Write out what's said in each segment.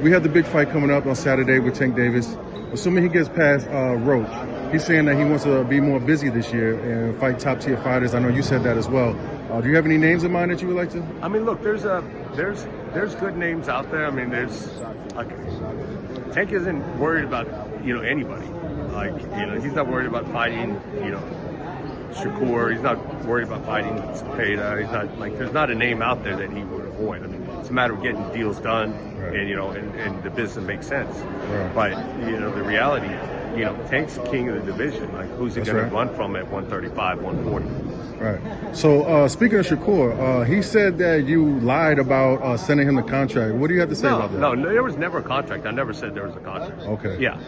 we have the big fight coming up on Saturday with Tank Davis. Assuming he gets past Roach, he's saying that he wants to be more busy this year and fight top-tier fighters. I know you said that as well. Do you have any names in mind that you would like to? I mean, look, there's good names out there. I mean, Tank isn't worried about anybody. Like he's not worried about fighting Shakur. He's not worried about fighting Espinoza. He's not there's not a name out there that he would avoid. I mean, it's a matter of getting deals done, right. and the business makes sense. Right. But the reality, Tank's the king of the division. Like, who's he going to run from at 135, 140? Right. So speaking of Shakur, he said that you lied about sending him the contract. What do you have to say about that? No, there was never a contract. I never said there was a contract. Okay. Yeah.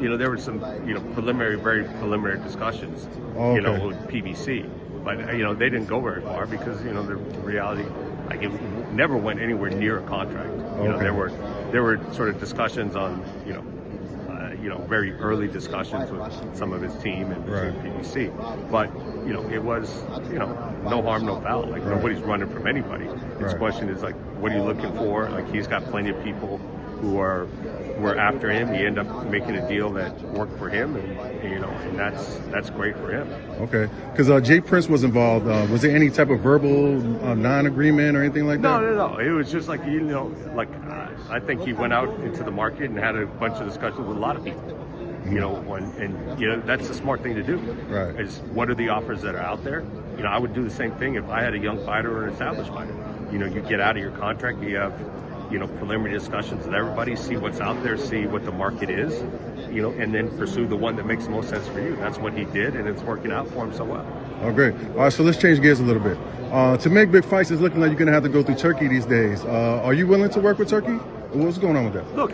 There were some very preliminary discussions. Okay. With PBC, but they didn't go very far because the reality, it never went anywhere near a contract. Okay. There were sort of discussions on very early discussions with some of his team and PBC, but it was no harm, no foul. Like, nobody's running from anybody. His question is what are you looking for? Like, he's got plenty of people who were after him. He ended up making a deal that worked for him, and that's great for him. Okay, because Jay Prince was involved. Was there any type of verbal non-agreement or anything like that? No. It was just I think he went out into the market and had a bunch of discussions with a lot of people. That's the smart thing to do. Right. Is what are the offers that are out there? I would do the same thing if I had a young fighter or an established fighter. You get out of your contract, you have preliminary discussions with everybody, see what's out there, see what the market is, and then pursue the one that makes the most sense for you. That's what he did, and it's working out for him so well. Oh, great. All right, so let's change gears a little bit. To make big fights, it's looking like you're going to have to go through Turkey these days. Are you willing to work with Turkey? What's going on with that? Look,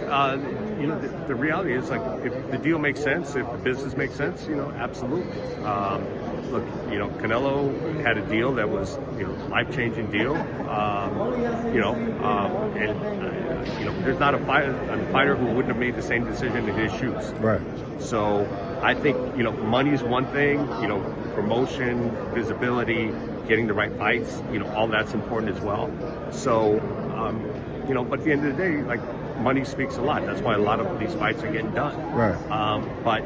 the reality is, if the deal makes sense, if the business makes sense, absolutely. Look, Canelo had a deal that was, life-changing deal. There's not a fighter who wouldn't have made the same decision in his shoes. Right. So I think, money's one thing, promotion, visibility, getting the right fights, all that's important as well. So, but at the end of the day, money speaks a lot. That's why a lot of these fights are getting done. Right. But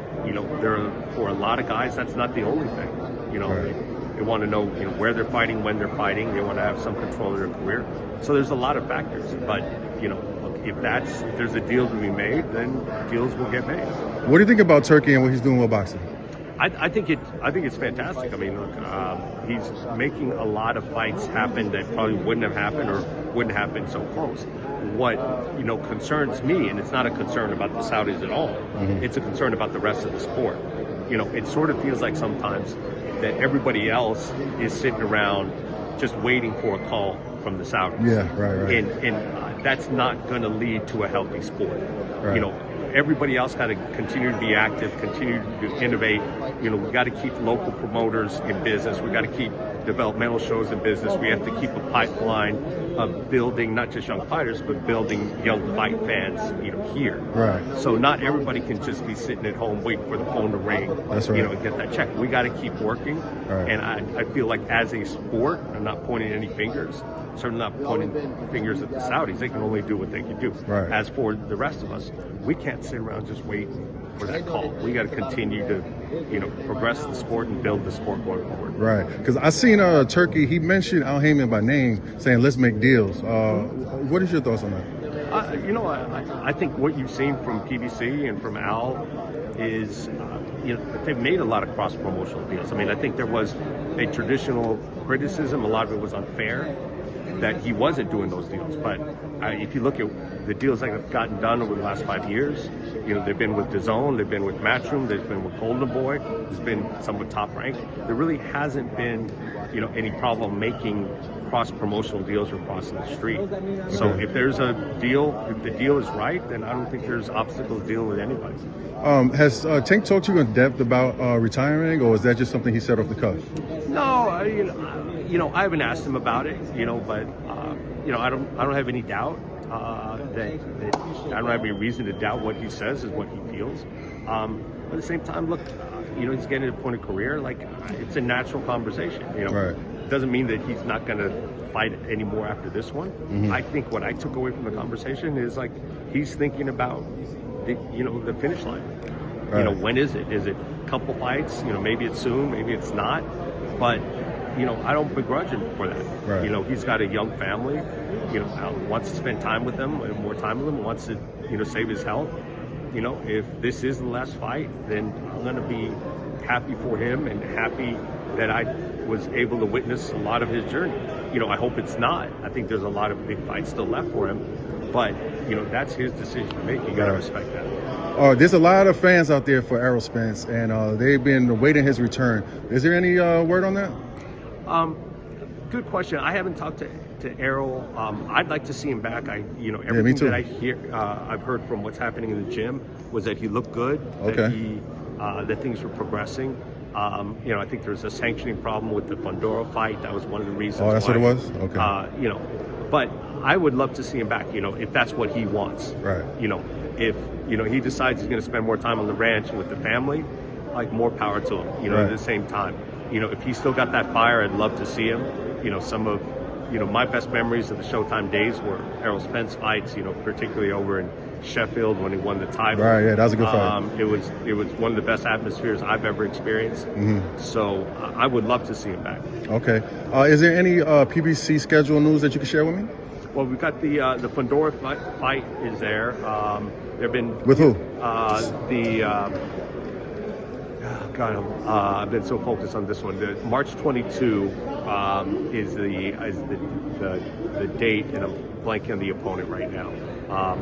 for a lot of guys, that's not the only thing. They want to know, where they're fighting, when they're fighting. They want to have some control of their career. So there's a lot of factors. But look, if there's a deal to be made, then deals will get made. What do you think about Turkey and what he's doing with boxing? I think it's fantastic. I mean, look, he's making a lot of fights happen that probably wouldn't have happened or wouldn't have been so close. What concerns me, and it's not a concern about the Saudis at all. Mm-hmm. It's a concern about the rest of the sport. It sort of feels like sometimes that everybody else is sitting around just waiting for a call from the Saudis. Yeah, right. And that's not going to lead to a healthy sport. Right. Everybody else got to continue to be active, continue to innovate. We got to keep local promoters in business. We got to keep developmental shows in business. We have to keep a pipeline of building not just young fighters, but building young fight fans, here. Right. So not everybody can just be sitting at home waiting for the phone to ring. That's right. And get that check. We got to keep working. Right. And I feel like as a sport, I'm not pointing any fingers. Certainly not pointing fingers at the Saudis. They can only do what they can do. Right. As for the rest of us, we can't sit around just waiting for that call. We got to continue to, progress the sport and build the sport going forward. Right. Because I seen Turkey. He mentioned Al Heyman by name, saying let's make deals. What is your thoughts on that? I think what you've seen from PBC and from Al is, they've made a lot of cross-promotional deals. I mean, I think there was a traditional criticism. A lot of it was unfair that he wasn't doing those deals. But if you look at the deals that have gotten done over the last 5 years, they've been with DAZN, they've been with Matchroom, they've been with Golden Boy, there's been some with Top Rank. There really hasn't been, any problem making cross-promotional deals or crossing the street. So if there's a deal, if the deal is right, then I don't think there's obstacles dealing with anybody. Has Tank talked to you in depth about retiring, or is that just something he said off the cuff? No, I haven't asked him about it, but I don't have any doubt that I don't have any reason to doubt what he says is what he feels. But at the same time, look, he's getting to a point of career, it's a natural conversation, Right. doesn't mean that he's not going to fight anymore after this one. I think what I took away from the conversation is like he's thinking about the finish line. Right. When is it? Is it a couple fights? Maybe it's soon, maybe it's not. But I don't begrudge him for that. Right. He's got a young family. Wants to spend time with them, more time with them. Wants to save his health. If this is the last fight, then I'm going to be happy for him and happy that I was able to witness a lot of his journey. I hope it's not. I think there's a lot of big fights still left for him, but that's his decision to make. You got to respect that. There's a lot of fans out there for Errol Spence, and they've been awaiting his return. Is there any word on that? Good question. I haven't talked to Errol. I'd like to see him back. Everything that I hear, I've heard from what's happening in the gym was that he looked good. Okay. That things were progressing. I think there's a sanctioning problem with the Fundora fight. That was one of the reasons. Oh, that's why, what it was? Okay. But I would love to see him back, if that's what he wants. Right. If, he decides he's going to spend more time on the ranch with the family, like more power to him, right. At the same time. If he's still got that fire, I'd love to see him. Some of, my best memories of the Showtime days were Errol Spence fights, particularly over in Sheffield when he won the title. Right, yeah, that was a good fight. It was one of the best atmospheres I've ever experienced. So I would love to see him back. Okay. Is there any PBC schedule news that you can share with me? Well, we've got the Fundora fight is there. There've been with who? I've been so focused on this one. The March 22 is the date, and I'm blanking on the opponent right now.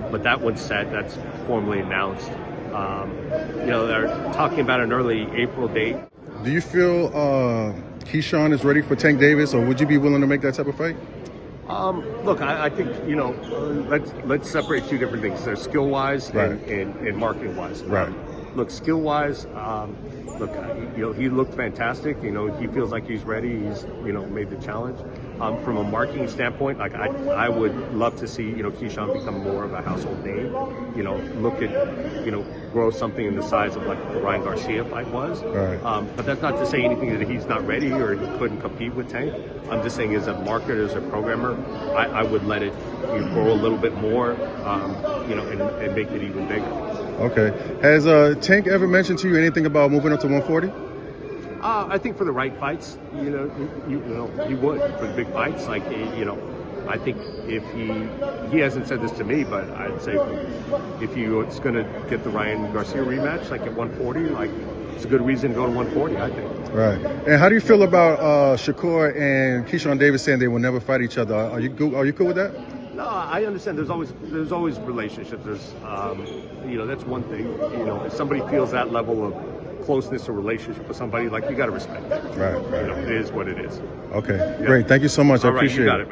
But that one's set. That's formally announced. They're talking about an early April date. Do you feel Keyshawn is ready for Tank Davis, or would you be willing to make that type of fight? Look, I think let's separate two different things. There's skill wise and marketing wise. Right. Look, skill wise, he looked fantastic. He feels like he's ready. He's made the challenge. From a marketing standpoint, like I would love to see Keyshawn become more of a household name. Look at grow something in the size of like the Ryan Garcia fight was. Right. But that's not to say anything that he's not ready or he couldn't compete with Tank. I'm just saying, as a marketer, as a programmer, I would let it grow a little bit more, and make it even bigger. Okay. Has Tank ever mentioned to you anything about moving up to 140? I think for the right fights, he would for the big fights. Like, I think if he hasn't said this to me, but I'd say if he was going to get the Ryan Garcia rematch, like at 140, like it's a good reason to go to 140. I think. Right. And how do you feel about Shakur and Keyshawn Davis saying they will never fight each other? Are you cool with that? No, I understand. There's always relationships. There's, that's one thing. If somebody feels that level of closeness or relationship with somebody, like, you got to respect that. Right. It is what it is. Okay. Yeah. Great. Thank you so much. I appreciate it.